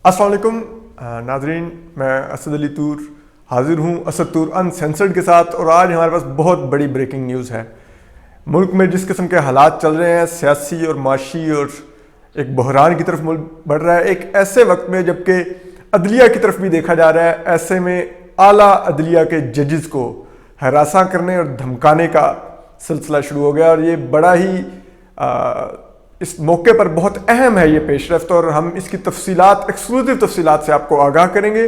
अस्सलाम वालेकुम नाजरीन, मैं असद अली तूर हाजिर हूँ असद तूर अनसेंसर्ड के साथ। और आज हमारे पास बहुत बड़ी ब्रेकिंग न्यूज़ है। मुल्क में जिस किस्म के हालात चल रहे हैं, सियासी और माशी, और एक बहरान की तरफ मुल्क बढ़ रहा है, एक ऐसे वक्त में जबकि अदलिया की तरफ भी देखा जा रहा है, ऐसे में आला अदलिया के जजेस को हरासा करने और धमकाने का सिलसिला शुरू हो गया। और ये बड़ा ही इस मौके पर बहुत अहम है ये पेशरफ्त, और हम इसकी तफसीलात, एक्सक्लूसिव तफसीलात से आपको आगाह करेंगे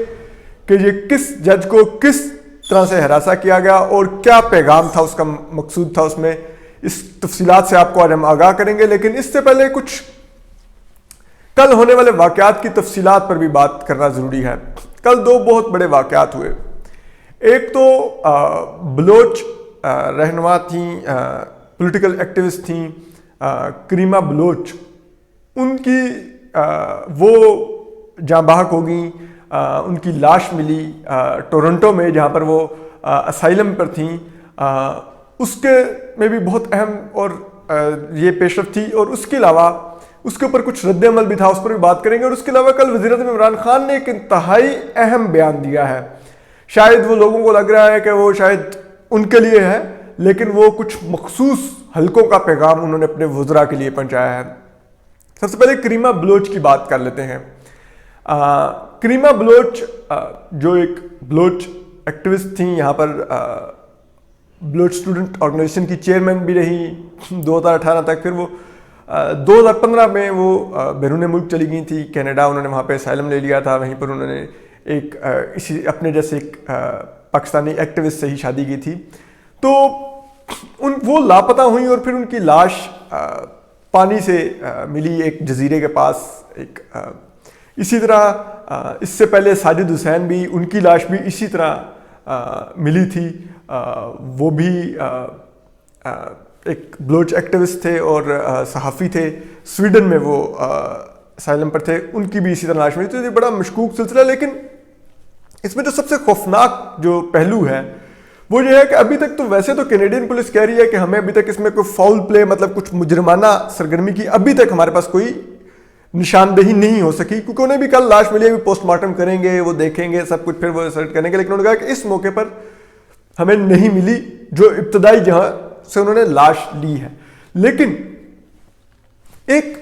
कि ये किस जज को किस तरह से हरासा किया गया और क्या पैगाम था, उसका मकसूद था उसमें। इस तफसीलात से आपको आज हम आगाह करेंगे, लेकिन इससे पहले कुछ कल होने वाले वाक़यात की तफसीलात पर भी बात करना ज़रूरी है। कल दो बहुत बड़े वाक़यात हुए। एक तो बलोच रहनुमा थी, पॉलिटिकल एक्टिविस्ट थी करीमा बलोच, उनकी वो जाँ बहक हो गई। उनकी लाश मिली टोरंटो में, जहाँ पर वो असाइलम पर थी। उसके में भी बहुत अहम और ये पेशरफ्त थी। और उसके अलावा उसके ऊपर कुछ रद्द अमल भी था, उस पर भी बात करेंगे। और उसके अलावा कल वज़ीर-ए-आज़म इमरान खान ने एक इंतहाई अहम बयान दिया है। शायद वो लोगों को लग रहा है कि वो शायद उनके लिए है, लेकिन वो कुछ मखसूस हलकों का पैगाम उन्होंने अपने वज़रा के लिए पहुंचाया है। सबसे पहले करीमा बलोच की बात कर लेते हैं। करीमा बलोच जो एक बलोच एक्टिविस्ट थी, यहाँ पर बलोच स्टूडेंट ऑर्गेनाइजेशन की चेयरमैन भी रही 2018 तक। फिर वो 2015 में वो बैरून मुल्क चली गई थी कनाडा। उन्होंने वहाँ पे असाइलम ले लिया था। वहीं पर उन्होंने एक इसी अपने जैसे एक पाकिस्तानी एक्टिविस्ट से ही शादी की थी। तो वो लापता हुई और फिर उनकी लाश पानी से मिली एक जजीरे के पास। इसी तरह इससे पहले साजिद हुसैन भी, उनकी लाश भी इसी तरह मिली थी। वो भी एक बलोच एक्टिविस्ट थे और सहाफ़ी थे, स्वीडन में वो असाइलम पर थे, उनकी भी इसी तरह लाश मिली। तो ये बड़ा मशकूक सिलसिला। लेकिन इसमें जो सबसे खौफनाक जो पहलू है वो ये है कि अभी तक तो वैसे तो कैनेडियन पुलिस कह रही है कि हमें अभी तक इसमें कोई फाउल प्ले, मतलब कुछ मुजरमाना सरगर्मी की अभी तक हमारे पास कोई निशानदेही नहीं हो सकी, क्योंकि उन्हें भी कल लाश मिली, अभी पोस्टमार्टम करेंगे, वो देखेंगे सब कुछ, फिर वो सर्च करेंगे। लेकिन उन्होंने कहा कि इस मौके पर हमें नहीं मिली जो इब्तदाई जहां से उन्होंने लाश ली है। लेकिन एक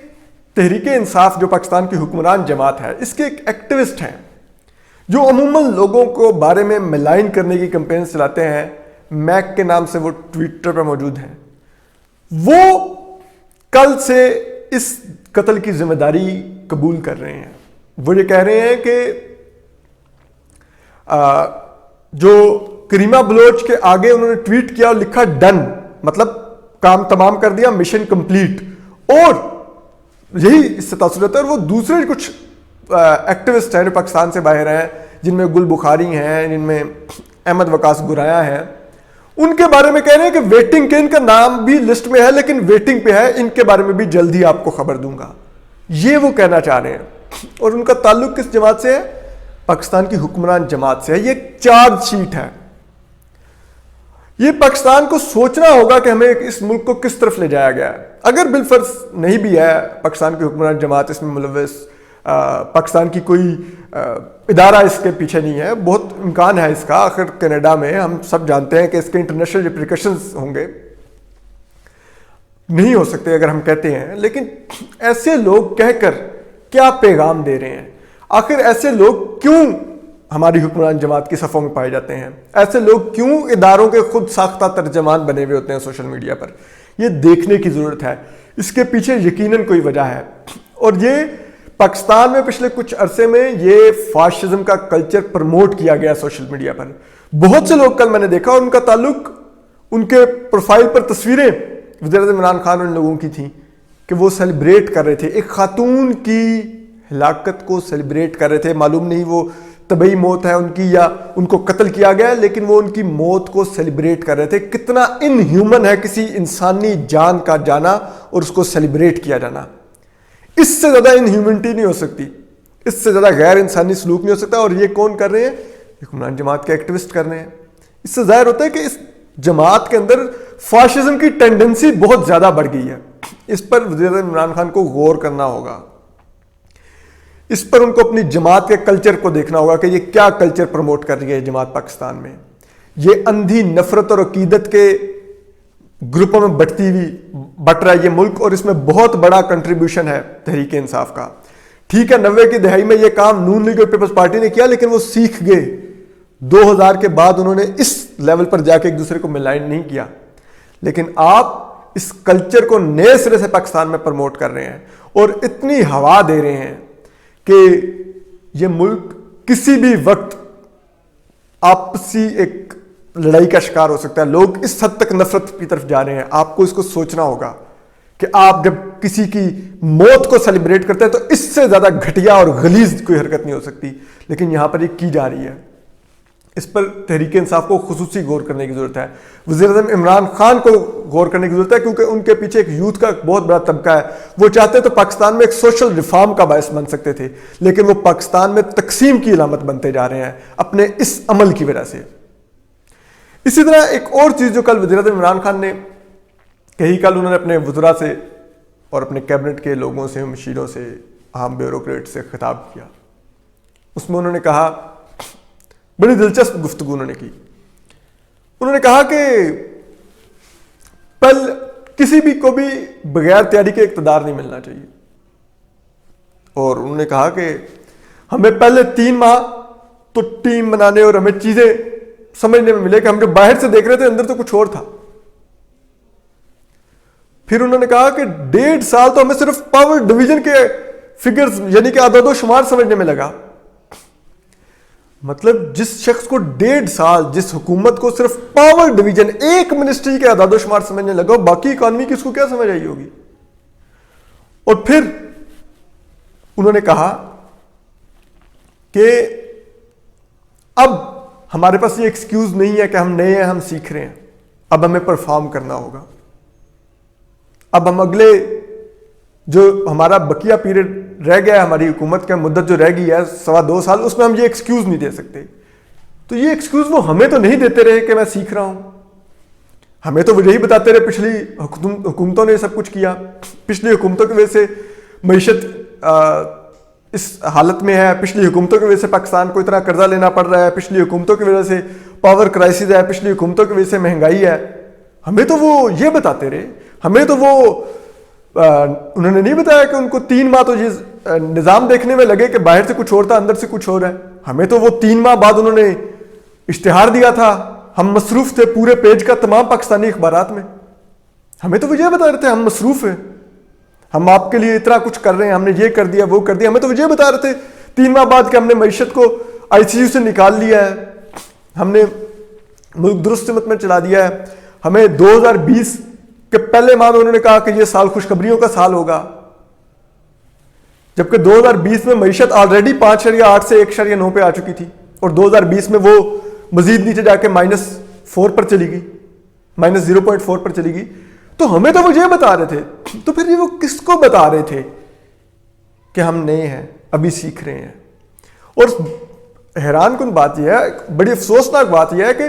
तहरीक इंसाफ जो पाकिस्तान की हुक्मरान जमात है, इसके एक एक्टिविस्ट हैं जो अमूमन लोगों को बारे में मिलाइन करने की कैंपेन चलाते हैं। मैक के नाम से वो ट्विटर पर मौजूद हैं। वो कल से इस कत्ल की जिम्मेदारी कबूल कर रहे हैं। वो ये कह रहे हैं कि जो करीमा बलोच के आगे उन्होंने ट्वीट किया और लिखा डन, मतलब काम तमाम कर दिया, मिशन कंप्लीट, और यही इससे तासुर होता है। और वो दूसरे कुछ एक्टिविस्ट हैं जो पाकिस्तान से बाहर हैं, जिनमें गुल बुखारी हैं, जिनमें अहमद वकास गुराया हैं, उनके बारे में कह रहे हैं कि वेटिंग के, इनका नाम भी लिस्ट में है लेकिन वेटिंग पे है, इनके बारे में भी जल्दी आपको खबर दूंगा। ये वो कहना चाह रहे हैं। और उनका ताल्लुक किस जमात से है? पाकिस्तान की हुक्मरान जमात से है। ये चार्जशीट है। ये पाकिस्तान को सोचना होगा कि हमें इस मुल्क को किस तरफ ले जाया गया है। अगर बिलफर्ज नहीं भी है पाकिस्तान की हुक्मरान जमात इसमें मुलव्वस, पाकिस्तान की कोई इदारा इसके पीछे नहीं है, बहुत इम्कान है इसका। आखिर कनाडा में हम सब जानते हैं कि इसके इंटरनेशनल रिप्रिकॉशंस होंगे, नहीं हो सकते अगर हम कहते हैं। लेकिन ऐसे लोग कहकर क्या पैगाम दे रहे हैं? आखिर ऐसे लोग क्यों हमारी हुक्मरान जमात की सफ़ों में पाए जाते हैं? ऐसे लोग क्यों इदारों के खुद साख्ता तर्जमान बने हुए होते हैं सोशल मीडिया पर? ये देखने की ज़रूरत है। इसके पीछे यकीनन कोई वजह है। और ये पाकिस्तान में पिछले कुछ अरसे में ये फाशिज्म का कल्चर प्रमोट किया गया सोशल मीडिया पर। बहुत से लोग कल मैंने देखा, और उनका ताल्लुक, उनके प्रोफाइल पर तस्वीरें वज़ीर-ए-आज़म इमरान खान और उन लोगों की थी कि वो सेलिब्रेट कर रहे थे, एक खातून की हिलाकत को सेलिब्रेट कर रहे थे। मालूम नहीं वो तबई मौत है उनकी या उनको कत्ल किया गया, लेकिन वो उनकी मौत को सेलिब्रेट कर रहे थे। कितना इनह्यूमन है किसी इंसानी जान का जाना और उसको सेलिब्रेट किया जाना। इससे ज़्यादा इनह्यूमनिटी नहीं हो सकती, इससे ज़्यादा गैर इंसानी सलूक नहीं हो सकता। और ये कौन कर रहे हैं? हुक्मरान जमात के एक्टिविस्ट कर रहे हैं। इससे जाहिर होता है कि इस जमात के अंदर फाशिज्म की टेंडेंसी बहुत ज़्यादा बढ़ गई है। इस पर वज़ीर-ए-आज़म इमरान खान को गौर करना होगा। اس پر ان کو اپنی جماعت کے کلچر کو دیکھنا ہوگا کہ یہ کیا کلچر پروموٹ کر رہی ہے جماعت پاکستان میں. یہ اندھی نفرت اور عقیدت کے گروپوں میں بٹ رہا ہے یہ ملک, اور اس میں بہت بڑا کنٹریبیوشن ہے تحریک انصاف کا. ٹھیک ہے 90 کی دہائی میں یہ کام نون لیگ اور پیپلز پارٹی نے کیا, لیکن وہ سیکھ گئے. 2000 کے بعد انہوں نے اس لیول پر جا کے ایک دوسرے کو ملائن نہیں کیا. لیکن آپ اس کلچر کو نئے سرے سے پاکستان میں پروموٹ کر رہے ہیں اور اتنی ہوا دے رہے ہیں کہ یہ ملک کسی بھی وقت آپسی ایک لڑائی کا شکار ہو سکتا ہے. لوگ اس حد تک نفرت کی طرف جا رہے ہیں. آپ کو اس کو سوچنا ہوگا کہ آپ جب کسی کی موت کو سیلیبریٹ کرتے ہیں تو اس سے زیادہ گھٹیا اور غلیظ کوئی حرکت نہیں ہو سکتی, لیکن یہاں پر یہ کی جا رہی ہے. اس پر تحریک انصاف کو خصوصی غور کرنے کی ضرورت ہے. وزیر اعظم عمران خان کو غور کرنے کی ضرورت ہے, کیونکہ ان کے پیچھے ایک یوتھ کا بہت بڑا طبقہ ہے. وہ چاہتے تو پاکستان میں ایک سوشل ریفارم کا باعث بن سکتے تھے, لیکن وہ پاکستان میں تقسیم کی علامت بنتے جا رہے ہیں اپنے اس عمل کی وجہ سے. اسی طرح ایک اور چیز جو کل وزیر اعظم عمران خان نے کہی, کل انہوں نے اپنے وزراء سے اور اپنے کیبنٹ کے لوگوں سے, مشیروں سے, اہم بیوروکریٹ سے خطاب کیا. اس میں انہوں نے کہا, بڑی دلچسپ گفتگو انہوں نے کی. انہوں نے کہا کہ کسی بھی کو بھی بغیر تیاری کے اقتدار نہیں ملنا چاہیے, اور انہوں نے کہا کہ ہمیں پہلے 3 ماہ تو ٹیم بنانے اور ہمیں چیزیں سمجھنے میں ملے کہ ہم جو باہر سے دیکھ رہے تھے اندر تو کچھ اور تھا. پھر انہوں نے کہا کہ 1.5 سال تو ہمیں صرف پاور ڈویژن کے فگرز یعنی کہ اعداد و شمار سمجھنے میں لگا. مطلب جس شخص کو 1.5 سال, جس حکومت کو صرف پاور ڈویژن ایک منسٹری کے اعداد و شمار سمجھنے لگا, باقی اکانومی کی اس کو کیا سمجھ آئی ہوگی. اور پھر انہوں نے کہا کہ اب ہمارے پاس یہ ایکسکیوز نہیں ہے کہ ہم نئے ہیں, ہم سیکھ رہے ہیں, اب ہمیں پرفارم کرنا ہوگا. اب ہم اگلے جو ہمارا بقیہ پیریڈ رہ گیا ہے, ہماری حکومت کا مدت جو رہ گئی ہے 2.25 سال, اس میں ہم یہ ایکسکیوز نہیں دے سکتے. تو یہ ایکسکیوز وہ ہمیں تو نہیں دیتے رہے کہ میں سیکھ رہا ہوں, ہمیں تو وہ یہی بتاتے رہے پچھلی حکومتوں نے سب کچھ کیا, پچھلی حکومتوں کی وجہ سے معیشت اس حالت میں ہے, پچھلی حکومتوں کی وجہ سے پاکستان کو اتنا قرضہ لینا پڑ رہا ہے, پچھلی حکومتوں کی وجہ سے پاور کرائسس ہے, پچھلی حکومتوں کی وجہ سے مہنگائی ہے. ہمیں تو وہ یہ بتاتے رہے, ہمیں تو وہ انہوں نے نہیں بتایا کہ ان کو 3 ماہ تو یہ نظام دیکھنے میں لگے کہ باہر سے کچھ اور تھا, اندر سے کچھ اور ہے. ہمیں تو وہ 3 ماہ بعد انہوں نے اشتہار دیا تھا, ہم مصروف تھے پورے پیج کا تمام پاکستانی اخبارات میں. ہمیں تو وہ یہ بتا رہے تھے ہم مصروف ہیں, ہم آپ کے لیے اتنا کچھ کر رہے ہیں, ہم نے یہ کر دیا وہ کر دیا. ہمیں تو وہ یہ بتا رہے تھے 3 ماہ بعد کہ ہم نے معیشت کو ICU سے نکال لیا ہے, ہم نے ملک درست سمت میں چلا دیا ہے. ہمیں 2020 کے پہلے ماہ میں انہوں نے کہا کہ یہ سال خوشخبریوں کا سال ہوگا, جبکہ 2020 میں معیشت آلریڈی 5.8 سے 1.9 پہ آ چکی تھی, اور 2020 میں وہ مزید نیچے جا کے -4 پر چلی گئی, -0.4 پر چلی گئی. تو ہمیں تو وہ یہ بتا رہے تھے, تو پھر یہ وہ کس کو بتا رہے تھے کہ ہم نئے ہیں, ابھی سیکھ رہے ہیں. اور حیران کن بات یہ ہے, بڑی افسوسناک بات یہ ہے کہ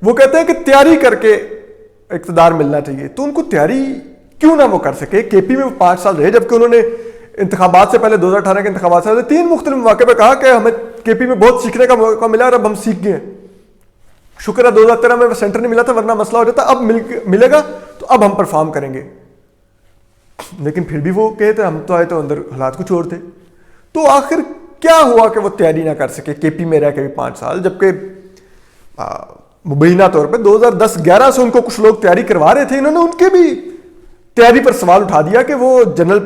وہ کہتے ہیں کہ تیاری کر کے اقتدار ملنا چاہیے. تو ان کو تیاری کیوں نہ وہ کر سکے؟ KP میں وہ 5 سال رہے, جبکہ انہوں نے انتخابات سے پہلے 2018 کے انتخابات سے 3 مختلف مواقع پہ کہا کہ ہمیں KP میں بہت سیکھنے کا موقع ملا اور اب ہم سیکھ گئے. شکر ہے 2013 میں سینٹر نہیں ملا تھا, ورنہ مسئلہ ہو جاتا. اب ملے گا تو اب ہم پرفارم کریں گے. لیکن پھر بھی وہ کہتے ہم تو آئے تو اندر حالات کچھ اور تھے. تو آخر کیا ہوا کہ وہ تیاری نہ کر سکے KP میں رہ کے بھی 5 سال, جبکہ مبینہ طور پہ 2010-11 سے ان کو کچھ لوگ تیاری کروا رہے تھے. انہوں نے ان کے بھی تیاری پر سوال اٹھا دیا کہ وہ جنرل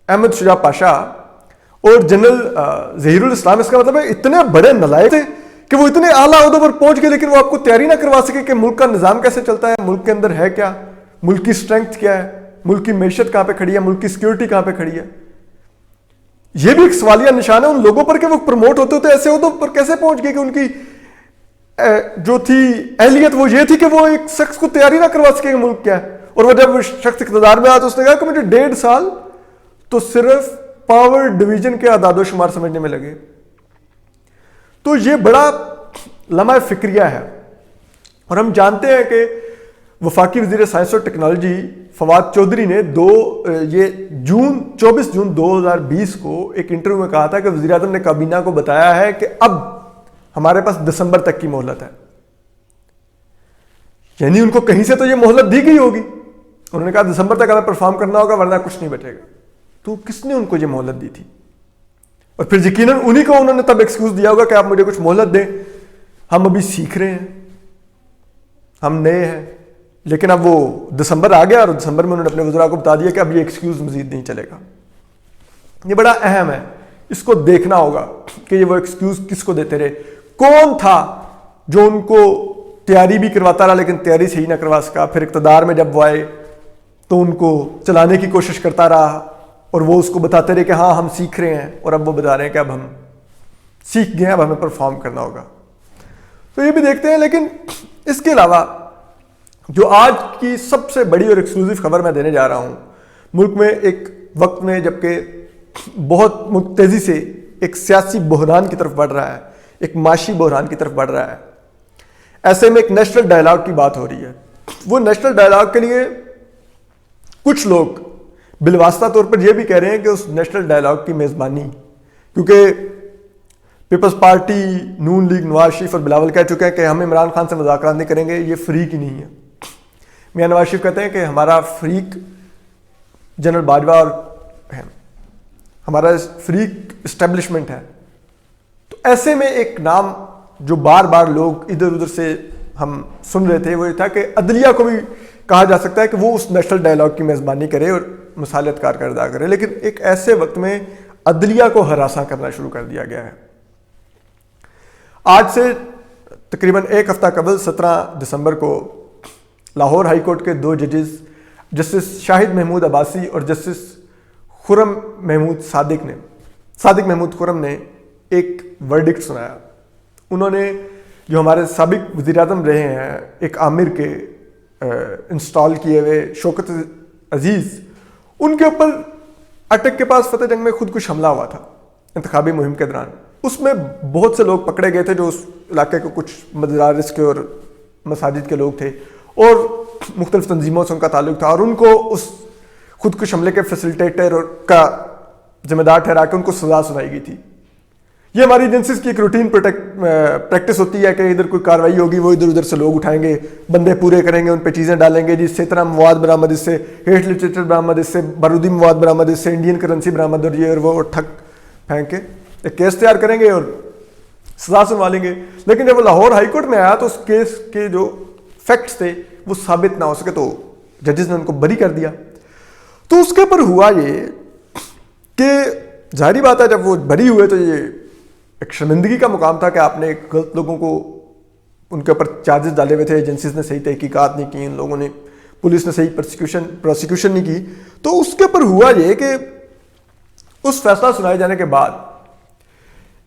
احمد شجاع پاشا اور جنرل ظہیر الاسلام, اس کا مطلب ہے اتنے بڑے نالائق تھے کہ وہ اتنے اعلیٰ عہدوں پر پہنچ گئے, لیکن وہ آپ کو تیاری نہ کروا سکے کہ ملک کا نظام کیسے چلتا ہے, ملک کے اندر ہے کیا, ملک کی اسٹرینگتھ کیا ہے, ملک کی معیشت کہاں پہ کھڑی ہے, ملک کی سیکورٹی کہاں پہ کھڑی ہے. یہ بھی ایک سوالیہ نشان ہے ان لوگوں پر کہ وہ پروموٹ ہوتے ہوتے ایسے عہدوں پر کیسے پہنچ گئے کہ ان کی جو تھی اہلیت وہ یہ تھی کہ وہ ایک شخص کو تیاری نہ کروا سکے کہ ملک کیا ہے. اور وہ جب شخص اقتدار میں آیا تو اس نے کہا کہ مجھے 1.5 سال تو صرف پاور ڈویژن کے اعداد و شمار سمجھنے میں لگے. تو یہ بڑا لمحہ فکریہ ہے, اور ہم جانتے ہیں کہ वफाकी वज़ीर साइंस और टेक्नोलॉजी फवाद चौधरी ने 24 जून 2020 को एक इंटरव्यू में कहा था कि वज़ीर आज़म ने काबीना को बताया है कि अब हमारे पास दिसंबर तक की मोहलत है। यानी उनको कहीं से तो ये मोहलत दी गई होगी। उन्होंने कहा दिसंबर तक हमें परफॉर्म करना होगा वरना कुछ नहीं बचेगा। तो किसने उनको ये मोहलत दी थी? और फिर यकीनन उन्हीं को उन्होंने तब एक्सक्यूज दिया होगा कि आप मुझे कुछ मोहलत दें, हम अभी सीख रहे हैं, हम नए हैं। लेकिन अब वो दिसंबर आ गया और दिसंबर में उन्होंने अपने वज़रा को बता दिया कि अब ये एक्सक्यूज मजीद नहीं चलेगा। ये बड़ा अहम है, इसको देखना होगा कि ये वो एक्सक्यूज किसको देते रहे। कौन था जो उनको तैयारी भी करवाता रहा लेकिन तैयारी सही ना करवा सका, फिर इक़्तिदार में जब वो आए तो उनको चलाने की कोशिश करता रहा और वो उसको बताते रहे कि हाँ हम सीख रहे हैं, और अब वो बता रहे हैं कि अब हम सीख गए, अब हमें परफॉर्म करना होगा। तो ये भी देखते हैं। लेकिन इसके अलावा जो आज की सबसे बड़ी और एक्सक्लूसिव खबर मैं देने जा रहा हूं, मुल्क में एक वक्त में जबकि बहुत तेजी से एक सियासी बहरान की तरफ बढ़ रहा है, एक माशी बहरान की तरफ बढ़ रहा है, ऐसे में एक नेशनल डायलॉग की बात हो रही है। वो नेशनल डायलॉग के लिए कुछ लोग बिलवास्ता तौर पर यह भी कह रहे हैं कि उस नेशनल डायलॉग की मेजबानी, क्योंकि पीपल्स पार्टी, नून लीग, नवाज शरीफ और बिलावल कह चुके हैं कि हम इमरान खान से मुज़ाकरात नहीं करेंगे, ये फ्रीक ही नहीं है। मियां नवाज शरीफ कहते हैं कि हमारा फ्रीक जनरल बाजवा और है, हमारा फ्रीक इस्टेब्लिशमेंट है। तो ऐसे में एक नाम जो बार बार लोग इधर उधर से हम सुन रहे थे वो ये था कि अदलिया को भी कहा जा सकता है कि वो उस नेशनल डायलॉग की मेज़बानी करे और मसालियतकार का अदा करे। लेकिन एक ऐसे वक्त में अदलिया को हरासा करना शुरू कर दिया गया है। आज से तकरीबन एक हफ्ता कबल 17 दिसंबर को लाहौर हाई कोर्ट के 2 जजेस जस्टिस शाहिद महमूद अब्बासी और जस्टिस सादिक महमूद खुरम ने एक वर्डिक्ट सुनाया। उन्होंने जो हमारे साबिक वज़ीर-ए-आज़म रहे हैं, एक आमिर के इंस्टॉल किए हुए शौकत अजीज़, उनके ऊपर अटक के पास फतेह जंग में खुदकुश हमला हुआ था इंतखाबी मुहिम के दौरान। उसमें बहुत से लोग पकड़े गए थे जो उस इलाके के कुछ मदारिस के और मसाजिद के लोग थे और मुख्तलिफ तंजीमों से उनका ताल्लुक था, और उनको उस खुदकुश हमले के फैसिलिटेटर का जिम्मेदार ठहरा के उनको सजा सुनाई गई थी। ये हमारी एजेंसीज की एक रूटीन प्रैक्टिस होती है कि इधर कोई कार्रवाई होगी, वो इधर उधर से लोग उठाएंगे, बंदे पूरे करेंगे, उन पे चीज़ें डालेंगे, जिससे इतना मवाद बरामद, इससे हेट लिटरेचर बरामद, इससे बारूदी मवाद बरामद, इससे इंडियन करेंसी बरामद, और ये और वो ठक फेंक के एक केस तैयार करेंगे और सजा सुनवा लेंगे। लेकिन जब वो लाहौर हाई कोर्ट में आया तो उस केस के जो फैक्ट्स थे वो साबित ना हो सके तो जजेस ने उनको बरी कर दिया। तो उसके ऊपर हुआ ये कि जाहिर बात है जब वो बरी हुए तो ये एक शर्मिंदगी का मुकाम था कि आपने गलत लोगों को, उनके ऊपर चार्जेस डाले हुए थे, एजेंसीज ने सही तहकीकात नहीं की, इन लोगों ने, पुलिस ने सही प्रोसिक्यूशन नहीं की। तो उसके ऊपर हुआ ये कि उस फैसला सुनाए जाने के बाद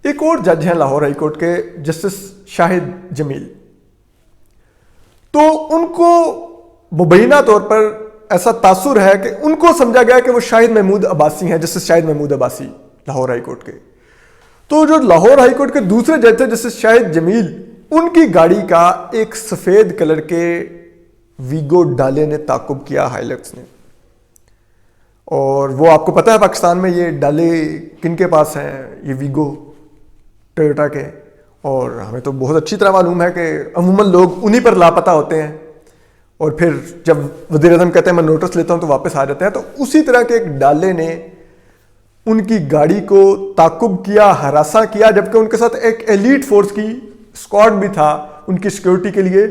एक और जज हैं लाहौर हाई कोर्ट के, जस्टिस शाहिद जमील, तो उनको मुबैना तौर पर ऐसा तासुर है कि उनको समझा गया कि वो शाहिद महमूद अब्बासी हैं, justice Shahid Mahmood Abbasi Lahore high court के। तो जो लाहौर हाई कोर्ट के दूसरे जज थे जस्टिस शाहिद जमील, उनकी गाड़ी का एक सफेद कलर के वीगो डाले ने ताकुब किया हाइलक्स ने। और वो आपको पता है पाकिस्तान में ये डाले किनके पास हैं, ये वीगो टोयोटा के, और हमें तो बहुत अच्छी तरह मालूम है कि अमूमन लोग उन्हीं पर लापता होते हैं और फिर जब वज़ीर-ए-आज़म कहते हैं मैं नोटिस लेता हूं तो वापस आ जाते हैं। तो उसी तरह के एक डाले ने उनकी गाड़ी को ताकुब किया, हरासा किया, जबकि उनके साथ एक एलीट फोर्स की स्क्वाड भी था उनकी सिक्योरिटी के लिए,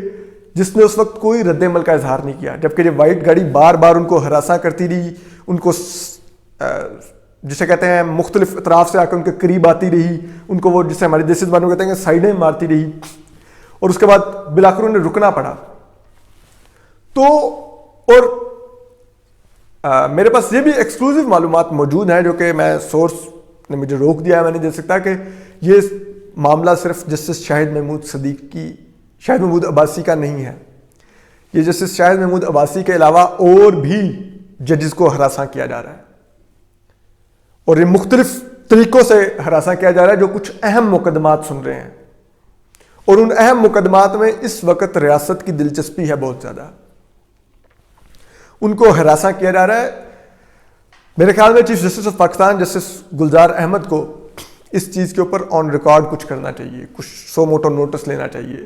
जिसने उस वक्त कोई रद्द-ए-अमल का इजहार नहीं किया। जबकि ये वाइट गाड़ी बार बार उनको हरासा करती रही, उनको जिसे कहते हैं मुख्तलिफ अतराफ से आकर उनके करीब आती रही, उनको वो जिसे हमारे देसी ज़बान में कहते हैं साइडें मारती रही, और उसके बाद बिलाखिर उन्हें रुकना पड़ा। तो और मेरे पास ये भी एक्सक्लूसिव मालूमात मौजूद हैं जो कि मैं सोर्स ने मुझे रोक दिया है, मैं नहीं दे सकता, कि ये मामला सिर्फ जस्टिस शाहिद महमूद अब्बासी का नहीं है। ये जस्टिस शाहिद महमूद अब्बासी के अलावा और भी जजेस को हरासा किया जा रहा है, और ये मुख्तलिफ तरीकों से हरासा किया जा रहा है जो कुछ अहम मुकदमात सुन रहे हैं। और उन अहम मुकदमात में इस वक्त रियासत की दिलचस्पी है बहुत ज़्यादा। ان کو ہراساں کیا جا رہا ہے. میرے خیال میں chief justice of Pakistan justice Gulzar Ahmed کو اس چیز کے اوپر آن ریکارڈ کچھ کرنا چاہیے, کچھ سو موٹو نوٹس لینا چاہیے,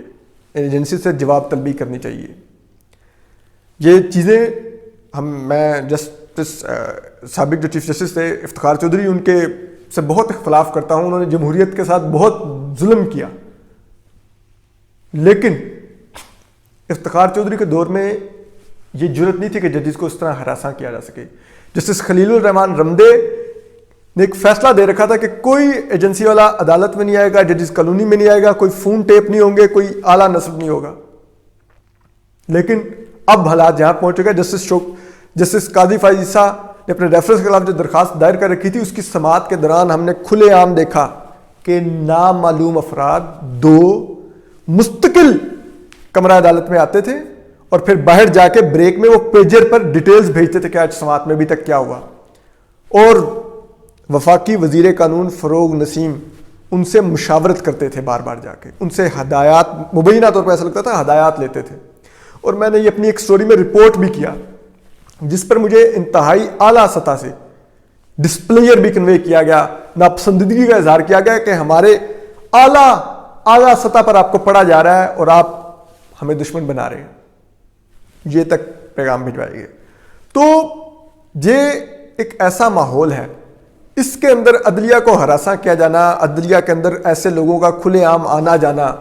ایجنسی سے جواب طلبی کرنی چاہیے. یہ چیزیں میں جسٹس سابق جو چیف جسٹس تھے افتخار چودھری, ان کے سے بہت اختلاف کرتا ہوں. انہوں نے جمہوریت کے ساتھ بہت ظلم کیا, لیکن افتخار چودھری کے دور میں یہ جرت نہیں تھی کہ ججز کو اس طرح ہراساں کیا جا سکے. جسٹس خلیل الرحمان رمدے نے ایک فیصلہ دے رکھا تھا کہ کوئی ایجنسی والا عدالت میں نہیں آئے گا, ججز کالونی میں نہیں آئے گا, کوئی فون ٹیپ نہیں ہوں گے, کوئی اعلیٰ نصب نہیں ہوگا. لیکن اب حالات جہاں پہنچ گئے. جسٹس قاضی فائز عیسیٰ نے اپنے ریفرنس کے خلاف جو درخواست دائر کر رکھی تھی, اس کی سماعت کے دوران ہم نے کھلے عام دیکھا کہ نامعلوم افراد 2 مستقل کمرہ عدالت میں آتے تھے اور پھر باہر جا کے بریک میں وہ پیجر پر ڈیٹیلز بھیجتے تھے کہ آج سماعت میں ابھی تک کیا ہوا. اور وفاقی وزیر قانون فروغ نسیم ان سے مشاورت کرتے تھے بار بار جا کے, ان سے ہدایات, مبینہ طور پر ایسا لگتا تھا ہدایات لیتے تھے. اور میں نے یہ اپنی ایک سٹوری میں رپورٹ بھی کیا جس پر مجھے انتہائی اعلیٰ سطح سے ڈسپلیئر بھی کنوے کیا گیا, ناپسندیدگی کا اظہار کیا گیا کہ ہمارے اعلیٰ سطح پر آپ کو پڑھا جا رہا ہے اور آپ ہمیں دشمن بنا رہے ہیں. یہ تک پیغام بھجوائے گئے. تو یہ ایک ایسا ماحول ہے, اس کے اندر عدلیہ کو ہراساں کیا جانا, عدلیہ کے اندر ایسے لوگوں کا کھلے عام آنا جانا,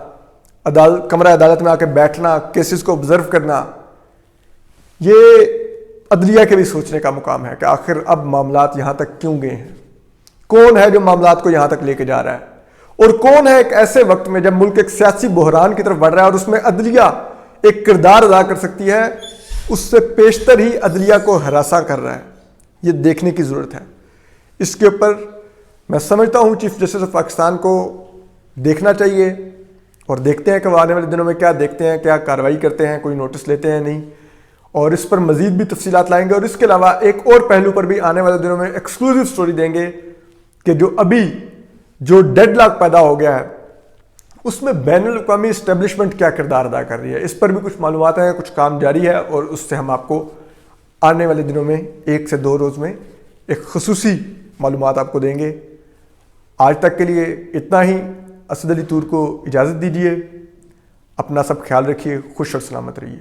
کمرہ عدالت میں آ کے بیٹھنا, کیسز کو آبزرو کرنا, یہ عدلیہ کے بھی سوچنے کا مقام ہے کہ آخر اب معاملات یہاں تک کیوں گئے ہیں, کون ہے جو معاملات کو یہاں تک لے کے جا رہا ہے, اور کون ہے ایک ایسے وقت میں جب ملک ایک سیاسی بحران کی طرف بڑھ رہا ہے اور اس میں عدلیہ ایک کردار ادا کر سکتی ہے, اس سے پیشتر ہی عدلیہ کو ہراساں کر رہا ہے. یہ دیکھنے کی ضرورت ہے. اس کے اوپر میں سمجھتا ہوں چیف جسٹس آف پاکستان کو دیکھنا چاہیے, اور دیکھتے ہیں کہ وہ آنے والے دنوں میں کیا دیکھتے ہیں, کیا کارروائی کرتے ہیں, کوئی نوٹس لیتے ہیں نہیں, اور اس پر مزید بھی تفصیلات لائیں گے. اور اس کے علاوہ ایک اور پہلو پر بھی آنے والے دنوں میں ایکسکلوزیو سٹوری دیں گے کہ جو ڈیڈ لاک پیدا ہو گیا ہے اس میں بین الاقوامی اسٹیبلشمنٹ کیا کردار ادا کر رہی ہے. اس پر بھی کچھ معلومات ہیں, کچھ کام جاری ہے, اور اس سے ہم آپ کو آنے والے دنوں میں 1 سے 2 روز میں ایک خصوصی معلومات آپ کو دیں گے. آج تک کے لیے اتنا ہی. اسد علی طور کو اجازت دیجیے. اپنا سب خیال رکھیے, خوش اور سلامت رہیے.